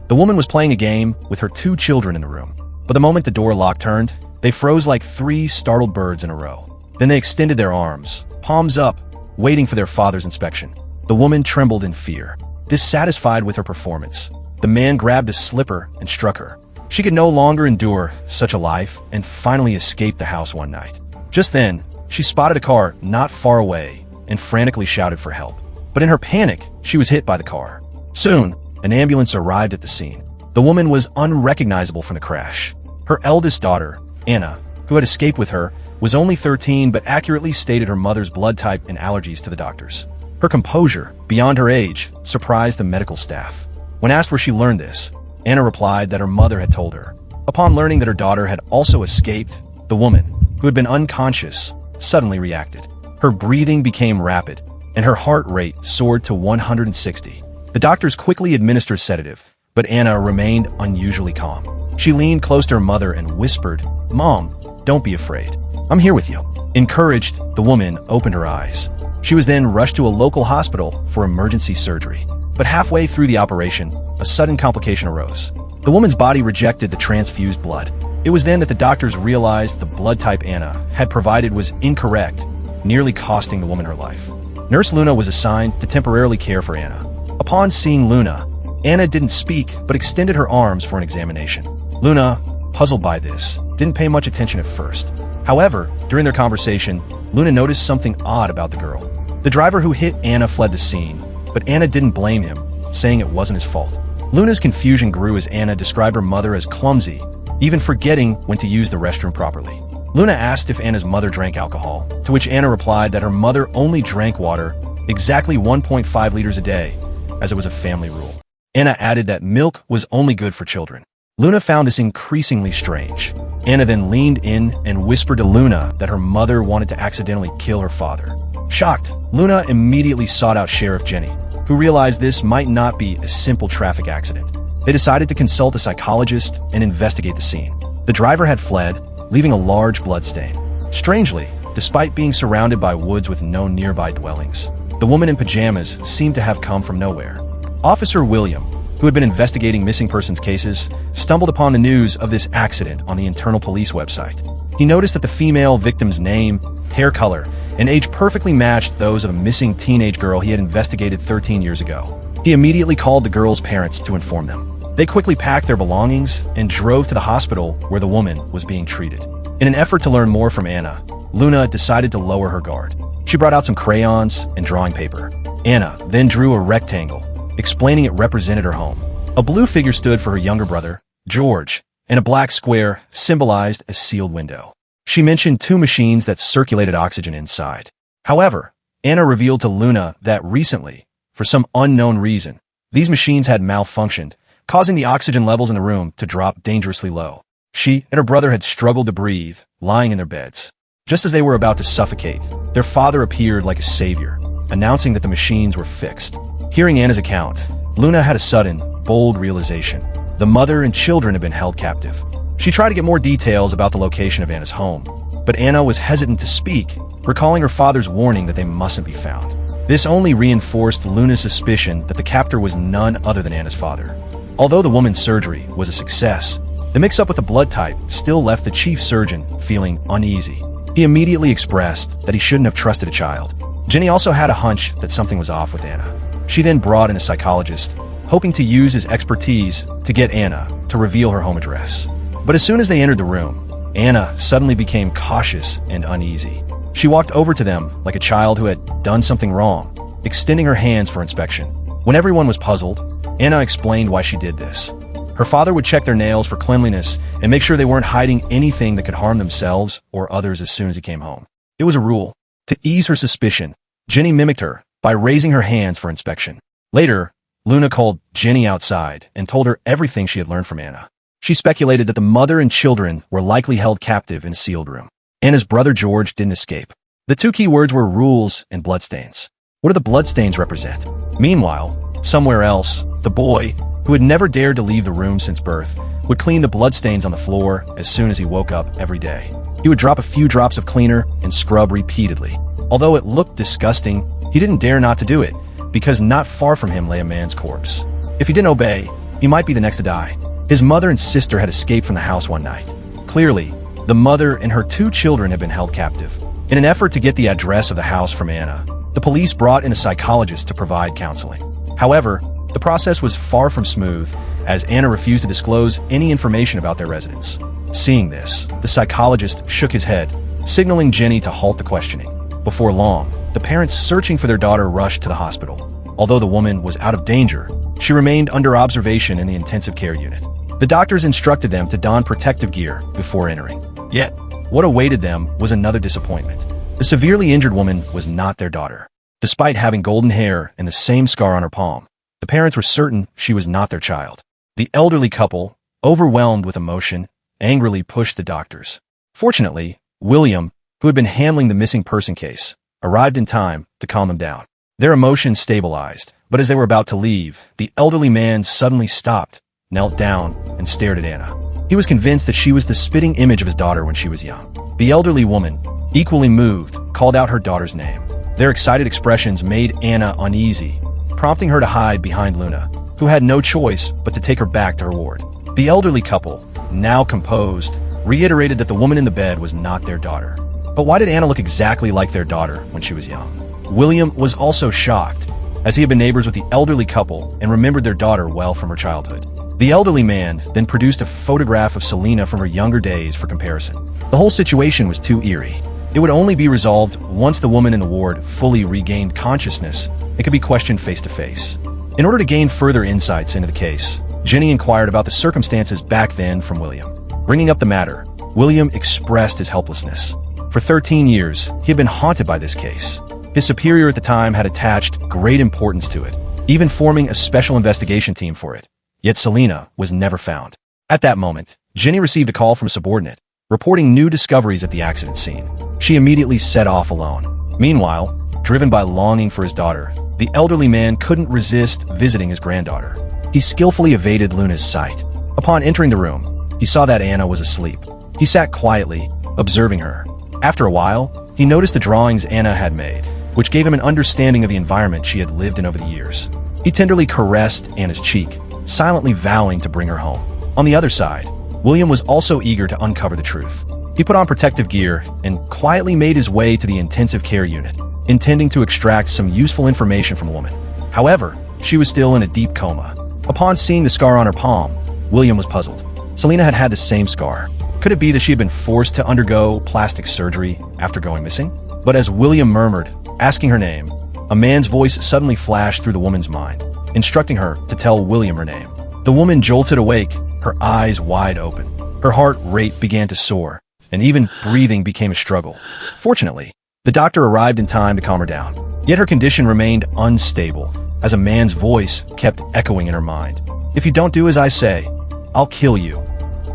The woman was playing a game with her 2 children in the room. But the moment the door lock turned, they froze like 3 startled birds in a row. Then they extended their arms, palms up, waiting for their father's inspection. The woman trembled in fear. Dissatisfied with her performance, the man grabbed a slipper and struck her. She could no longer endure such a life and finally escaped the house one night. Just then, she spotted a car not far away and frantically shouted for help. But in her panic, she was hit by the car. Soon, an ambulance arrived at the scene. The woman was unrecognizable from the crash. Her eldest daughter, Anna, who had escaped with her, was only 13 but accurately stated her mother's blood type and allergies to the doctors. Her composure, beyond her age, surprised the medical staff. When asked where she learned this, Anna replied that her mother had told her. Upon learning that her daughter had also escaped, the woman, who had been unconscious, suddenly reacted. Her breathing became rapid, and her heart rate soared to 160. The doctors quickly administered sedative, but Anna remained unusually calm. She leaned close to her mother and whispered, "Mom, don't be afraid. I'm here with you." Encouraged, the woman opened her eyes. She was then rushed to a local hospital for emergency surgery. But halfway through the operation, a sudden complication arose. The woman's body rejected the transfused blood. It was then that the doctors realized the blood type Anna had provided was incorrect, nearly costing the woman her life. Nurse Luna was assigned to temporarily care for Anna. Upon seeing Luna, Anna didn't speak but extended her arms for an examination. Luna, puzzled by this, didn't pay much attention at first. However, during their conversation, Luna noticed something odd about the girl. The driver who hit Anna fled the scene, but Anna didn't blame him, saying it wasn't his fault. Luna's confusion grew as Anna described her mother as clumsy, even forgetting when to use the restroom properly. Luna asked if Anna's mother drank alcohol, to which Anna replied that her mother only drank water, exactly 1.5 liters a day, as it was a family rule. Anna added that milk was only good for children. Luna found this increasingly strange. Anna then leaned in and whispered to Luna that her mother wanted to accidentally kill her father. Shocked, Luna immediately sought out Sheriff Jenny, who realized this might not be a simple traffic accident. They decided to consult a psychologist and investigate the scene. The driver had fled, leaving a large bloodstain. Strangely, despite being surrounded by woods with no nearby dwellings, the woman in pajamas seemed to have come from nowhere. Officer William, who had been investigating missing persons cases, stumbled upon the news of this accident on the internal police website. He noticed that the female victim's name, hair color, and age perfectly matched those of a missing teenage girl he had investigated 13 years ago. He immediately called the girl's parents to inform them. They quickly packed their belongings and drove to the hospital where the woman was being treated. In an effort to learn more from Anna, Luna decided to lower her guard. She brought out some crayons and drawing paper. Anna then drew a rectangle, explaining it represented her home. A blue figure stood for her younger brother, George, and a black square symbolized a sealed window. She mentioned 2 machines that circulated oxygen inside. However, Anna revealed to Luna that recently, for some unknown reason, these machines had malfunctioned, causing the oxygen levels in the room to drop dangerously low. She and her brother had struggled to breathe, lying in their beds. Just as they were about to suffocate, their father appeared like a savior, announcing that the machines were fixed. Hearing Anna's account, Luna had a sudden, bold realization. The mother and children had been held captive. She tried to get more details about the location of Anna's home, but Anna was hesitant to speak, recalling her father's warning that they mustn't be found. This only reinforced Luna's suspicion that the captor was none other than Anna's father. Although the woman's surgery was a success, the mix-up with the blood type still left the chief surgeon feeling uneasy. He immediately expressed that he shouldn't have trusted a child. Jenny also had a hunch that something was off with Anna. She then brought in a psychologist, hoping to use his expertise to get Anna to reveal her home address. But as soon as they entered the room, Anna suddenly became cautious and uneasy. She walked over to them like a child who had done something wrong, extending her hands for inspection. When everyone was puzzled, Anna explained why she did this. Her father would check their nails for cleanliness and make sure they weren't hiding anything that could harm themselves or others as soon as he came home. It was a rule. To ease her suspicion, Jenny mimicked her by raising her hands for inspection. Later, Luna called Jenny outside and told her everything she had learned from Anna. She speculated that the mother and children were likely held captive in a sealed room. Anna's brother George didn't escape. The 2 key words were rules and bloodstains. What do the bloodstains represent? Meanwhile, somewhere else, the boy, who had never dared to leave the room since birth, would clean the bloodstains on the floor as soon as he woke up every day. He would drop a few drops of cleaner and scrub repeatedly. Although it looked disgusting, he didn't dare not to do it, because not far from him lay a man's corpse. If he didn't obey, He might be the next to die. His mother and sister had escaped from the house one night. Clearly, the mother and her 2 children had been held captive. In an effort to get the address of the house from Anna, the police brought in a psychologist to provide counseling. However, the process was far from smooth, as Anna refused to disclose any information about their residence. Seeing this, the psychologist shook his head, signaling Jenny to halt the questioning. Before long, the parents searching for their daughter rushed to the hospital. Although the woman was out of danger, she remained under observation in the intensive care unit. The doctors instructed them to don protective gear before entering. Yet, what awaited them was another disappointment. The severely injured woman was not their daughter. Despite having golden hair and the same scar on her palm, the parents were certain she was not their child. The elderly couple, overwhelmed with emotion, angrily pushed the doctors. Fortunately, William, who had been handling the missing person case, arrived in time to calm them down. Their emotions stabilized, but as they were about to leave, the elderly man suddenly stopped, knelt down, and stared at Anna. He was convinced that she was the spitting image of his daughter when she was young. The elderly woman, equally moved, called out her daughter's name. Their excited expressions made Anna uneasy, prompting her to hide behind Luna, who had no choice but to take her back to her ward. The elderly couple, now composed, reiterated that the woman in the bed was not their daughter. But why did Anna look exactly like their daughter when she was young? William was also shocked, as he had been neighbors with the elderly couple and remembered their daughter well from her childhood. The elderly man then produced a photograph of Selena from her younger days for comparison. The whole situation was too eerie. It would only be resolved once the woman in the ward fully regained consciousness and could be questioned face to face. In order to gain further insights into the case, Jenny inquired about the circumstances back then from William. Bringing up the matter, William expressed his helplessness. For 13 years, he had been haunted by this case. His superior at the time had attached great importance to it, even forming a special investigation team for it. Yet Selena was never found. At that moment, Jenny received a call from a subordinate, reporting new discoveries at the accident scene. She immediately set off alone. Meanwhile, driven by longing for his daughter, the elderly man couldn't resist visiting his granddaughter. He skillfully evaded Luna's sight. Upon entering the room, he saw that Anna was asleep. He sat quietly, observing her. After a while, he noticed the drawings Anna had made, which gave him an understanding of the environment she had lived in over the years. He tenderly caressed Anna's cheek, silently vowing to bring her home. On the other side, William was also eager to uncover the truth. He put on protective gear and quietly made his way to the intensive care unit, intending to extract some useful information from the woman. However, she was still in a deep coma. Upon seeing the scar on her palm, William was puzzled. Selena had had the same scar. Could it be that she had been forced to undergo plastic surgery after going missing? But as William murmured, asking her name, a man's voice suddenly flashed through the woman's mind, instructing her to tell William her name. The woman jolted awake, her eyes wide open. Her heart rate began to soar, and even breathing became a struggle. Fortunately, the doctor arrived in time to calm her down. Yet her condition remained unstable, as a man's voice kept echoing in her mind. "If you don't do as I say, I'll kill you."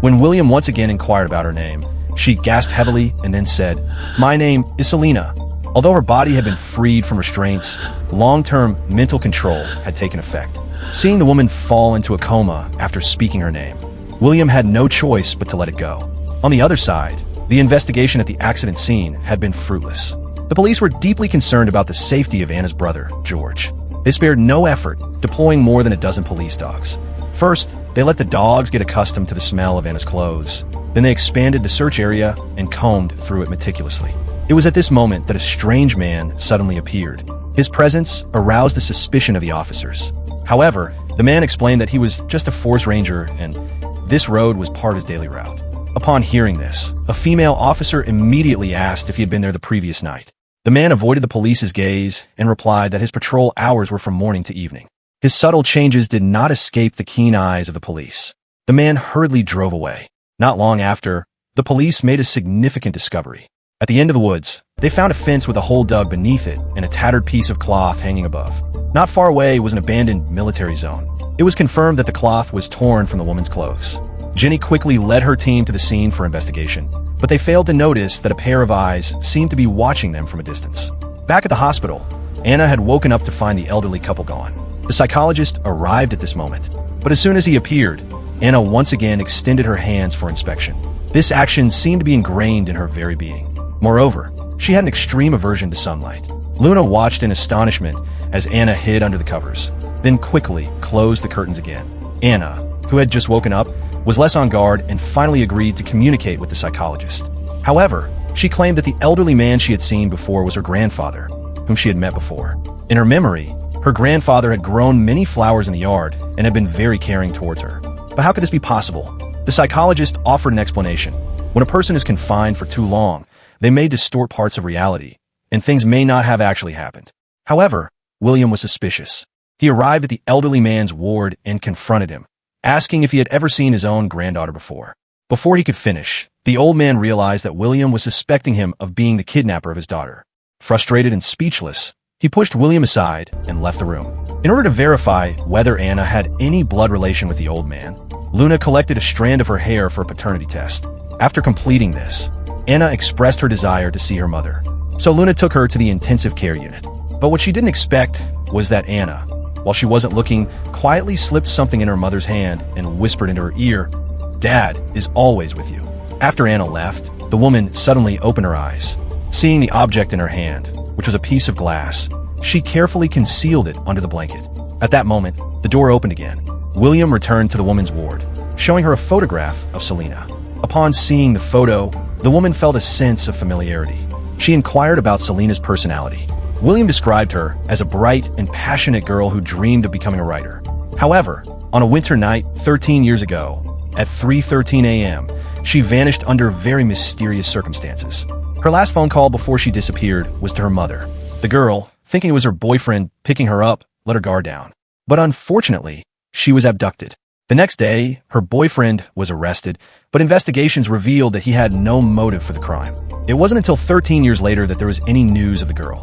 When William once again inquired about her name, she gasped heavily and then said, "My name is Selena." Although her body had been freed from restraints, long-term mental control had taken effect. Seeing the woman fall into a coma after speaking her name, William had no choice but to let it go. On the other side, the investigation at the accident scene had been fruitless. The police were deeply concerned about the safety of Anna's brother, George. They spared no effort, deploying more than a dozen police dogs. First, they let the dogs get accustomed to the smell of Anna's clothes. Then they expanded the search area and combed through it meticulously. It was at this moment that a strange man suddenly appeared. His presence aroused the suspicion of the officers. However, the man explained that he was just a forest ranger and this road was part of his daily route. Upon hearing this, a female officer immediately asked if he had been there the previous night. The man avoided the police's gaze and replied that his patrol hours were from morning to evening. His subtle changes did not escape the keen eyes of the police. The man hurriedly drove away. Not long after, the police made a significant discovery. At the end of the woods, they found a fence with a hole dug beneath it and a tattered piece of cloth hanging above. Not far away was an abandoned military zone. It was confirmed that the cloth was torn from the woman's clothes. Jenny quickly led her team to the scene for investigation, but they failed to notice that a pair of eyes seemed to be watching them from a distance. Back at the hospital, Anna had woken up to find the elderly couple gone. The psychologist arrived at this moment, but as soon as he appeared, Anna once again extended her hands for inspection. This action seemed to be ingrained in her very being. Moreover, she had an extreme aversion to sunlight. Luna watched in astonishment as Anna hid under the covers, then quickly closed the curtains again. Anna, who had just woken up, was less on guard and finally agreed to communicate with the psychologist. However, she claimed that the elderly man she had seen before was her grandfather, whom she had met before. In her memory, her grandfather had grown many flowers in the yard and had been very caring towards her. But how could this be possible? The psychologist offered an explanation. When a person is confined for too long, they may distort parts of reality, and things may not have actually happened. However, William was suspicious. He arrived at the elderly man's ward and confronted him, asking if he had ever seen his own granddaughter before. Before he could finish, the old man realized that William was suspecting him of being the kidnapper of his daughter. Frustrated and speechless, he pushed William aside and left the room. In order to verify whether Anna had any blood relation with the old man, Luna collected a strand of her hair for a paternity test. After completing this, Anna expressed her desire to see her mother. So Luna took her to the intensive care unit. But what she didn't expect was that Anna, while she wasn't looking, quietly slipped something in her mother's hand and whispered into her ear, "Dad is always with you." After Anna left, the woman suddenly opened her eyes. Seeing the object in her hand, which was a piece of glass, she carefully concealed it under the blanket. At that moment, the door opened again. William returned to the woman's ward, showing her a photograph of Selena. Upon seeing the photo, the woman felt a sense of familiarity. She inquired about Selena's personality. William described her as a bright and passionate girl who dreamed of becoming a writer. However, on a winter night 13 years ago, at 3:13 a.m., she vanished under very mysterious circumstances. Her last phone call before she disappeared was to her mother. The girl, thinking it was her boyfriend picking her up, let her guard down. But unfortunately, she was abducted. The next day, her boyfriend was arrested, but investigations revealed that he had no motive for the crime. It wasn't until 13 years later that there was any news of the girl.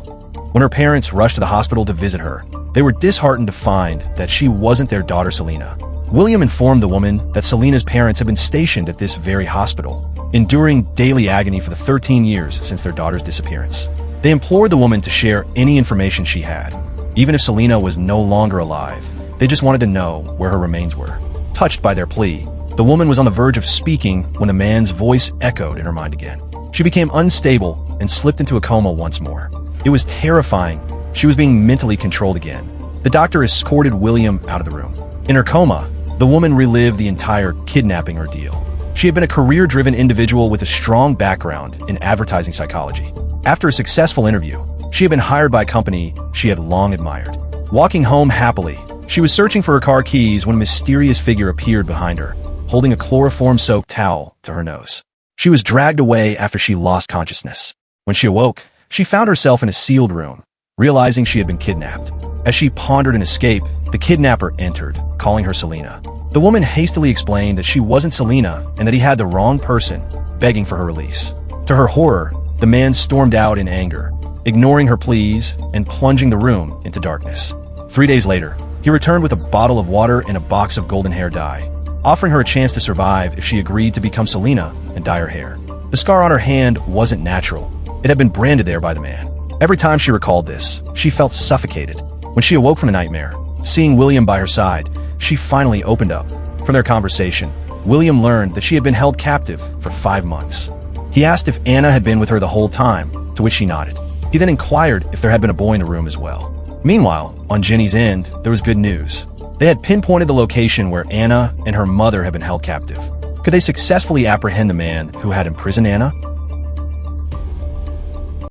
When her parents rushed to the hospital to visit her, they were disheartened to find that she wasn't their daughter Selena. William informed the woman that Selena's parents had been stationed at this very hospital, enduring daily agony for the 13 years since their daughter's disappearance. They implored the woman to share any information she had. Even if Selena was no longer alive, they just wanted to know where her remains were. Touched by their plea, the woman was on the verge of speaking when the man's voice echoed in her mind again. She became unstable and slipped into a coma once more. It was terrifying. She was being mentally controlled again. The doctor escorted William out of the room. In her coma, the woman relived the entire kidnapping ordeal. She had been a career-driven individual with a strong background in advertising psychology. After a successful interview, she had been hired by a company she had long admired. Walking home happily, she was searching for her car keys when a mysterious figure appeared behind her, holding a chloroform-soaked towel to her nose. She was dragged away after she lost consciousness. When she awoke, she found herself in a sealed room, realizing she had been kidnapped. As she pondered an escape, the kidnapper entered, calling her Selena. The woman hastily explained that she wasn't Selena and that he had the wrong person, begging for her release. To her horror, the man stormed out in anger, ignoring her pleas and plunging the room into darkness. 3 days later, he returned with a bottle of water and a box of golden hair dye, offering her a chance to survive if she agreed to become Selena and dye her hair. The scar on her hand wasn't natural. It had been branded there by the man. Every time she recalled this, she felt suffocated. When she awoke from the nightmare, seeing William by her side, she finally opened up. From their conversation, William learned that she had been held captive for 5 months. He asked if Anna had been with her the whole time, to which she nodded. He then inquired if there had been a boy in the room as well. Meanwhile, on Jenny's end, there was good news. They had pinpointed the location where Anna and her mother had been held captive. Could they successfully apprehend the man who had imprisoned Anna?